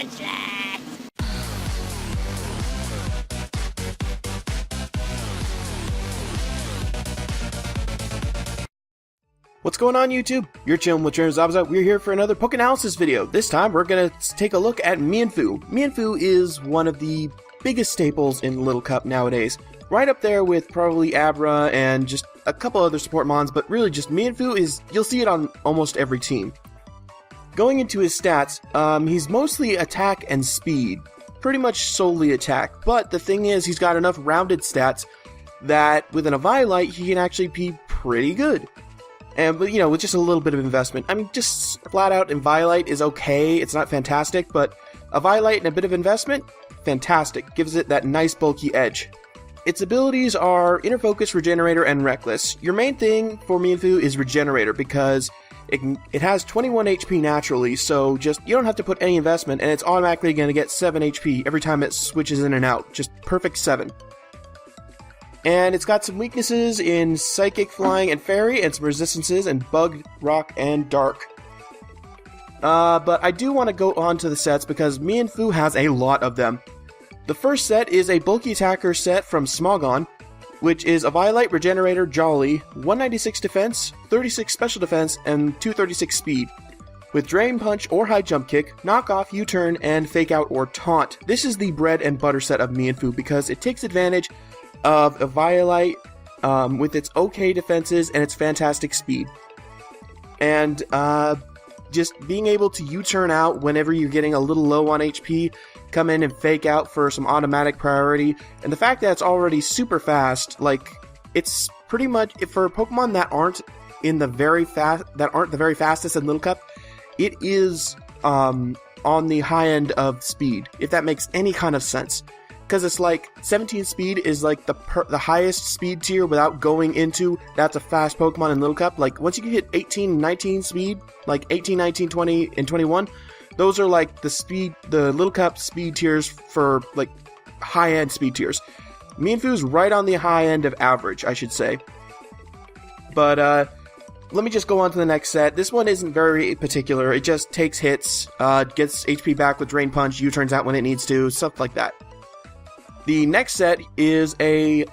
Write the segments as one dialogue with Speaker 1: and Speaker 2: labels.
Speaker 1: useless!
Speaker 2: What's going on, YouTube? You're chilling with Trainer Zabuza. We're here for another Pokenalysis video. This time, we're gonna take a look at Mienfoo. Mienfoo is one of the biggest staples in Little Cup nowadays. Right up there with probably Abra and just a couple other support mons, but really just Mienfoo is, you'll see it on almost every team. Going into his stats, he's mostly attack and speed. Pretty much solely attack, but the thing is, he's got enough rounded stats that with an Eviolite, he can actually be pretty good. But, you know, with just a little bit of investment. I mean, just flat out, Eviolite is okay. It's not fantastic, but Eviolite and a bit of investment, fantastic. Gives it that nice bulky edge. Its abilities are Inner Focus, Regenerator, and Reckless. Your main thing for Mienfoo is Regenerator, because it has 21 HP naturally, so just, you don't have to put any investment, and it's automatically going to get 7 HP every time it switches in and out. Just perfect 7. And it's got some weaknesses in Psychic, Flying, and Fairy, and some resistances in Bug, Rock, and Dark. But I do want to go on to the sets because Mienfoo has a lot of them. The first set is a Bulky Attacker set from Smogon, which is Eviolite, Regenerator, Jolly, 196 Defense, 36 Special Defense, and 236 Speed. With Drain Punch or High Jump Kick, Knock Off, U-Turn, and Fake Out or Taunt. This is the bread and butter set of Mienfoo because it takes advantage of Eviolite with its okay defenses and its fantastic speed. And just being able to U-turn out whenever you're getting a little low on HP, come in and fake out for some automatic priority, and the fact that it's already super fast, like, it's pretty much, for Pokemon that aren't the very fastest in Little Cup, it is on the high end of speed, if that makes any kind of sense. Because it's like 17 speed is like the highest speed tier without going into that's a fast Pokemon in Little Cup. Like once you can hit 18, 19 speed, like 18, 19, 20, and 21, those are like the Little Cup speed tiers for like high-end speed tiers. Mienfoo's right on the high end of average, I should say. But let me just go on to the next set. This one isn't very particular. It just takes hits, gets HP back with Drain Punch, U-turns out when it needs to, stuff like that. The next set is a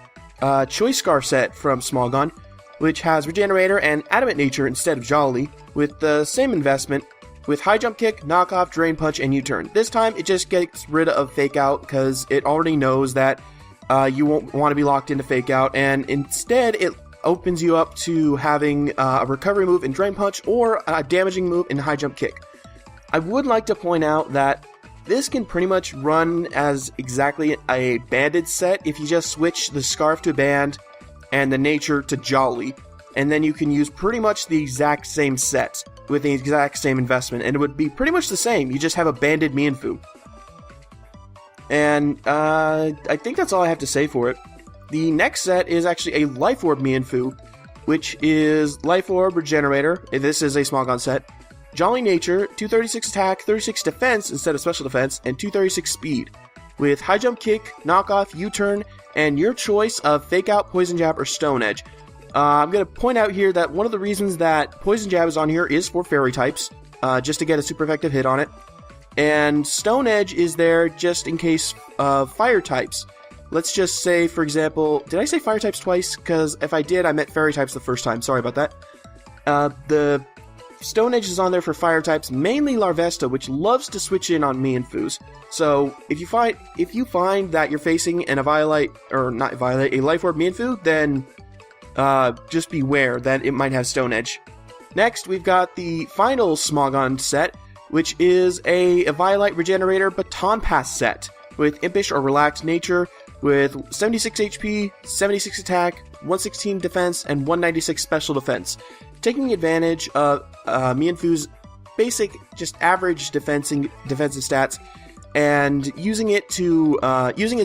Speaker 2: Choice Scarf set from Smogon, which has Regenerator and Adamant Nature instead of Jolly, with the same investment, with High Jump Kick, Knock Off, Drain Punch, and U-Turn. This time, it just gets rid of Fake Out, because it already knows that you won't want to be locked into Fake Out, and instead, it opens you up to having a recovery move in Drain Punch, or a damaging move in High Jump Kick. I would like to point out that this can pretty much run as exactly a banded set if you just switch the Scarf to Band and the Nature to Jolly, and then you can use pretty much the exact same set with the exact same investment, and it would be pretty much the same. You just have a banded Mienfoo. And I think that's all I have to say for it. The next set is actually a Life Orb Mienfoo, which is Life Orb Regenerator. This is a Smogon set. Jolly Nature, 236 Attack, 36 Defense instead of Special Defense, and 236 Speed. With High Jump Kick, Knock Off, U-Turn, and your choice of Fake Out, Poison Jab, or Stone Edge. I'm going to point out here that one of the reasons that Poison Jab is on here is for Fairy types, just to get a super effective hit on it. And Stone Edge is there just in case of Fire types. Let's just say, for example, did I say Fire types twice? Because if I did, I meant Fairy types the first time. Sorry about that. The Stone Edge is on there for Fire types, mainly Larvesta, which loves to switch in on Mienfoos. So if you find that you're facing an Eviolite, or not Eviolite, a Life Orb Mienfoo, then just beware that it might have Stone Edge. Next, we've got the final Smogon set, which is a Eviolite Regenerator Baton Pass set, with Impish or Relaxed Nature, with 76 HP, 76 Attack, 116 Defense, and 196 Special Defense. Taking advantage of Mienfoo's basic, just average defensive stats, and using its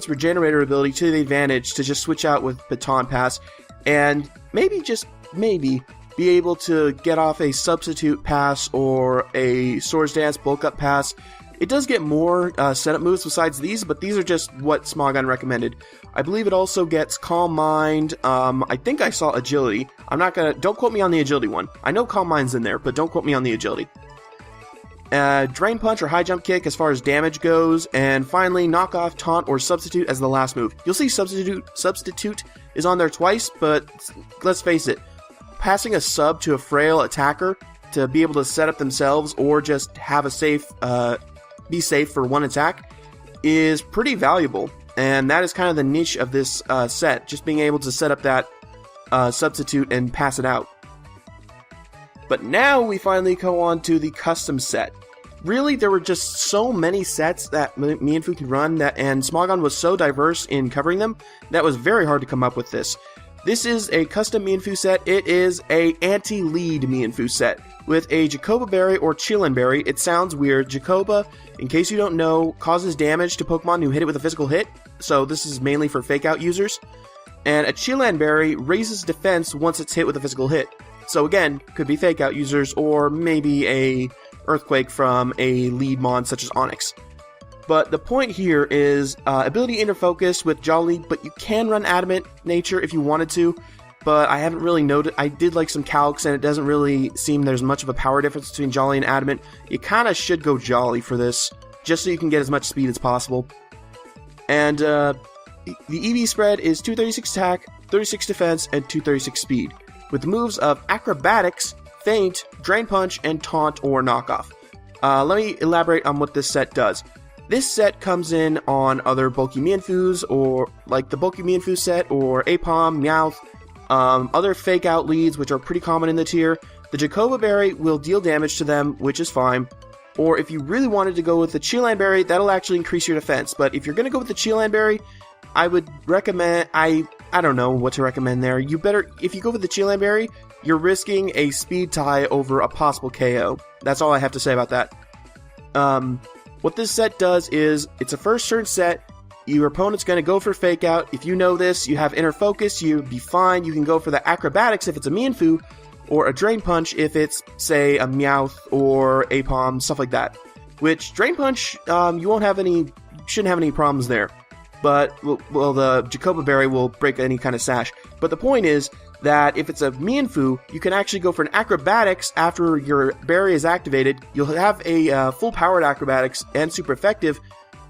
Speaker 2: Regenerator ability to the advantage to just switch out with Baton Pass, and maybe, just maybe, be able to get off a Substitute Pass or a Swords Dance Bulk Up Pass. It does get more setup moves besides these, but these are just what Smogon recommended. I believe it also gets Calm Mind. I think I saw Agility. Don't quote me on the Agility one. I know Calm Mind's in there, but don't quote me on the Agility. Drain Punch or High Jump Kick as far as damage goes, and finally Knock Off, Taunt, or Substitute as the last move. You'll see Substitute is on there twice, but let's face it, passing a sub to a frail attacker to be able to set up themselves or just have a safe, be safe for one attack is pretty valuable, and that is kind of the niche of this set, just being able to set up that substitute and pass it out. But now we finally go on to the custom set. Really, there were just so many sets that Mienfoo could run, and Smogon was so diverse in covering them, that was very hard to come up with this. This is a custom Mienfoo set. It is a anti-lead Mienfoo set with a Jacoba Berry or Chillin Berry. It sounds weird. Jacoba, in case you don't know, causes damage to Pokemon who hit it with a physical hit, so this is mainly for fake out users. And a Chillin Berry raises defense once it's hit with a physical hit. So again, could be fake out users or maybe a Earthquake from a lead mon such as Onix. But the point here is ability interfocus with Jolly, but you can run Adamant Nature if you wanted to, but I haven't really noted. I did like some calcs, and it doesn't really seem there's much of a power difference between Jolly and Adamant. You kind of should go Jolly for this, just so you can get as much speed as possible. And the EV spread is 236 attack, 36 defense, and 236 speed, with the moves of Acrobatics, Feint, Drain Punch, and Taunt or Knockoff. Let me elaborate on what this set does. This set comes in on other bulky Mienfoos, or like the bulky Mienfoo set, or Aipom, Meowth, other fake out leads, which are pretty common in the tier. The Jacoba Berry will deal damage to them, which is fine. Or if you really wanted to go with the Chillin Berry, that'll actually increase your defense. But if you're going to go with the Chillin Berry, I would recommend, I don't know what to recommend there. You better, if you go with the Chillin Berry, you're risking a speed tie over a possible KO. That's all I have to say about that. What this set does is, it's a first turn set. Your opponent's going to go for fake out. If you know this, you have inner focus, you'll be fine. You can go for the Acrobatics if it's a Mienfoo, or a Drain Punch if it's, say, a Meowth or Aipom, stuff like that. Which, Drain Punch, you shouldn't have any problems there. But, well, the Jacoba Berry will break any kind of sash. But the point is that if it's a Mienfoo, you can actually go for an Acrobatics after your berry is activated. You'll have a full-powered Acrobatics and super effective,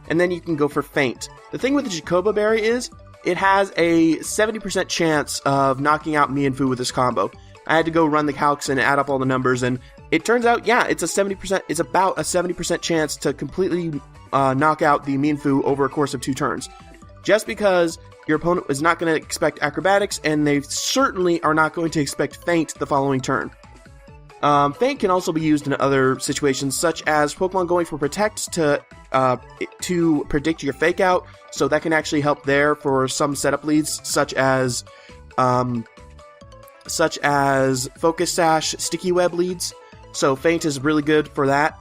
Speaker 2: and then you can go for Feint. The thing with the Jacoba Berry is, it has a 70% chance of knocking out Mienfoo with this combo. I had to go run the calcs and add up all the numbers, and it turns out, yeah, it's about a 70% chance to completely knock out the Mienfoo over a course of 2 turns. Just because your opponent is not going to expect Acrobatics, and they certainly are not going to expect Feint the following turn. Feint can also be used in other situations, such as Pokemon going for Protect to predict your Fake Out, so that can actually help there for some setup leads, such as Focus Sash, Sticky Web leads. So Feint is really good for that.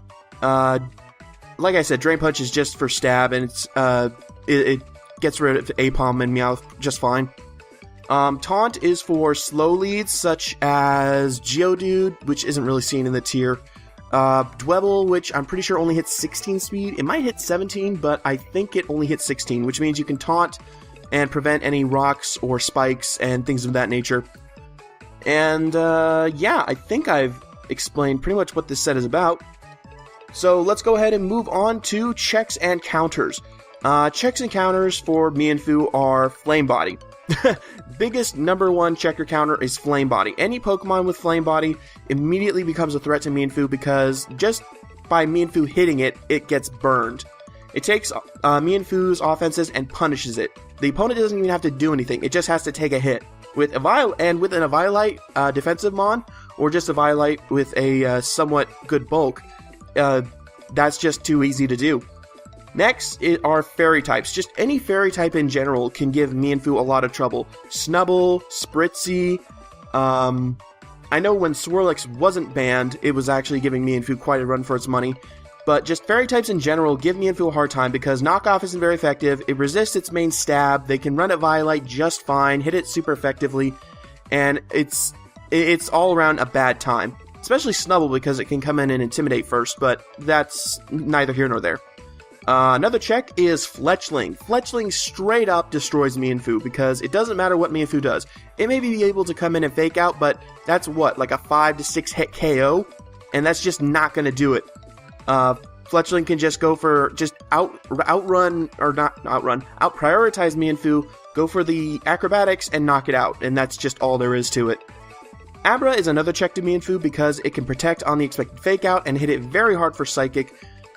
Speaker 2: Like I said, Drain Punch is just for stab, and it gets rid of Aipom and Meowth just fine. Taunt is for slow leads, such as Geodude, which isn't really seen in the tier. Dwebble, which I'm pretty sure only hits 16 speed. It might hit 17, but I think it only hits 16, which means you can taunt and prevent any rocks or spikes and things of that nature. And yeah, I think I've explained pretty much what this set is about. So let's go ahead and move on to checks and counters. Checks and counters for Mienfoo are Flame Body. Biggest #1 checker counter is Flame Body. Any Pokemon with Flame Body immediately becomes a threat to Mienfoo because just by Mienfoo hitting it, it gets burned. It takes Mienfoo's offenses and punishes it. The opponent doesn't even have to do anything, it just has to take a hit. With an Eviolite defensive mon, or just a Eviolite with a somewhat good bulk, that's just too easy to do. Next are fairy types. Just any fairy type in general can give Mienfoo a lot of trouble. Snubble, Spritzy. I know when Swirlix wasn't banned, it was actually giving Mienfoo quite a run for its money. But just fairy types in general give Mienfoo a hard time because Knockoff isn't very effective, it resists its main stab, they can run at Violite just fine, hit it super effectively, and it's all around a bad time. Especially Snubble because it can come in and intimidate first, but that's neither here nor there. Another check is Fletchling. Fletchling straight up destroys Mienfoo because it doesn't matter what Mienfoo does. It may be able to come in and fake out, but that's what, like a 5 to 6 hit KO? And that's just not going to do it. Fletchling can just go for, out-prioritize Mienfoo, go for the acrobatics, and knock it out, and that's just all there is to it. Abra is another check to Mienfoo because it can protect on the expected fake out and hit it very hard for Psychic.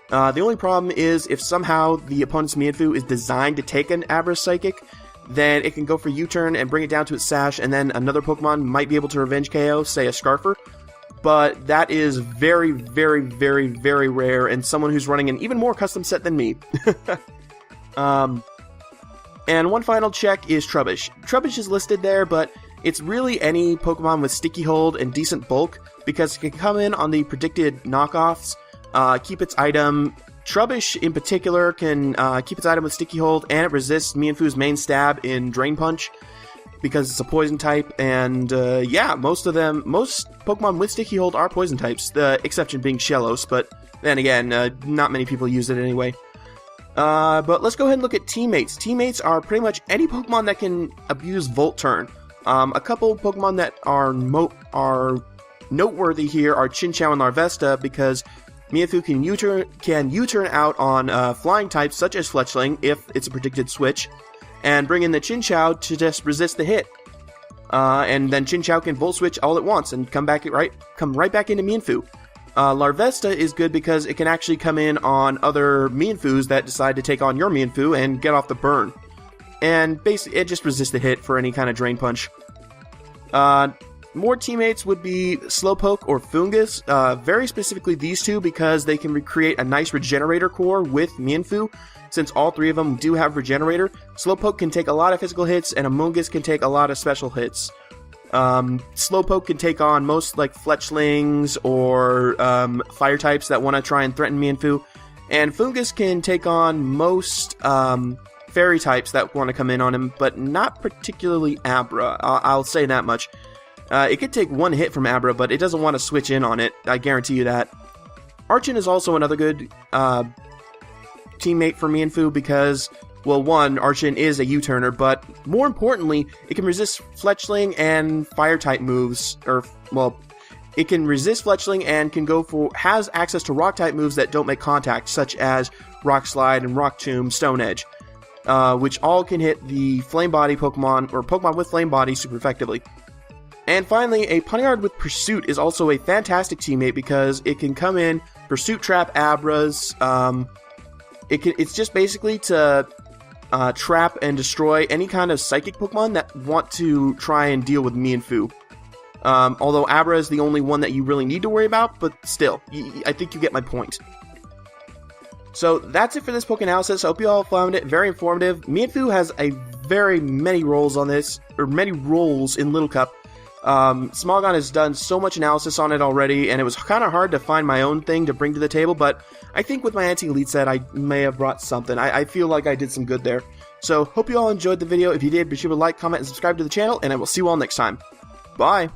Speaker 2: The only problem is if somehow the opponent's Mienfoo is designed to take an Abra Psychic, then it can go for U-turn and bring it down to its sash, and then another Pokemon might be able to revenge KO, say a Scarfer. But that is very, very, very, very rare, and someone who's running an even more custom set than me. And one final check is Trubbish. Trubbish is listed there, but it's really any Pokemon with Sticky Hold and decent bulk, because it can come in on the predicted knockoffs, keep its item. Trubbish, in particular, can keep its item with Sticky Hold, and it resists Mienfoo's main stab in Drain Punch, because it's a poison type, and yeah, most Pokemon with Sticky Hold are poison types, the exception being Shellos, but then again, not many people use it anyway. But let's go ahead and look at Teammates. Teammates are pretty much any Pokemon that can abuse Volt Turn. A couple Pokemon that are noteworthy here are Chinchou and Larvesta, because Mienfoo can U-turn out on flying types such as Fletchling if it's a predicted switch, and bring in the Chinchou to just resist the hit. And then Chinchou can Volt Switch all at once and come right back into Mienfoo. Larvesta is good because it can actually come in on other Mienfoos that decide to take on your Mienfoo and get off the burn. And basically, it just resists the hit for any kind of Drain Punch. More Teammates would be Slowpoke or Fungus, very specifically these two because they can recreate a nice Regenerator core with Mienfoo, since all three of them do have Regenerator. Slowpoke can take a lot of physical hits, and Amoonguss can take a lot of special hits. Slowpoke can take on most like Fletchlings or Fire types that want to try and threaten Mienfoo, and Fungus can take on most Fairy types that want to come in on him, but not particularly Abra. I'll say that much. It could take one hit from Abra, but it doesn't want to switch in on it, I guarantee you that. Archon is also another good teammate for Mienfoo because, well, one, Archon is a U-turner, but more importantly, it can resist Fletchling and Fire-type moves, it can resist Fletchling and has access to Rock-type moves that don't make contact, such as Rock Slide and Rock Tomb, Stone Edge, which all can hit the Flame Body Pokemon, or Pokemon with Flame Body, super effectively. And finally, a Poniard with Pursuit is also a fantastic teammate because it can come in, Pursuit Trap Abras. It's just basically to trap and destroy any kind of Psychic Pokemon that want to try and deal with Mienfoo. Although Abra is the only one that you really need to worry about, but still, I think you get my point. So that's it for this Pokenalysis. I hope you all found it very informative. Mienfoo has many roles on this, or many roles in Little Cup. Smogon has done so much analysis on it already, and it was kind of hard to find my own thing to bring to the table, but I think with my anti-elite set, I may have brought something. I feel like I did some good there. So, hope you all enjoyed the video. If you did, be sure to like, comment, and subscribe to the channel, and I will see you all next time. Bye!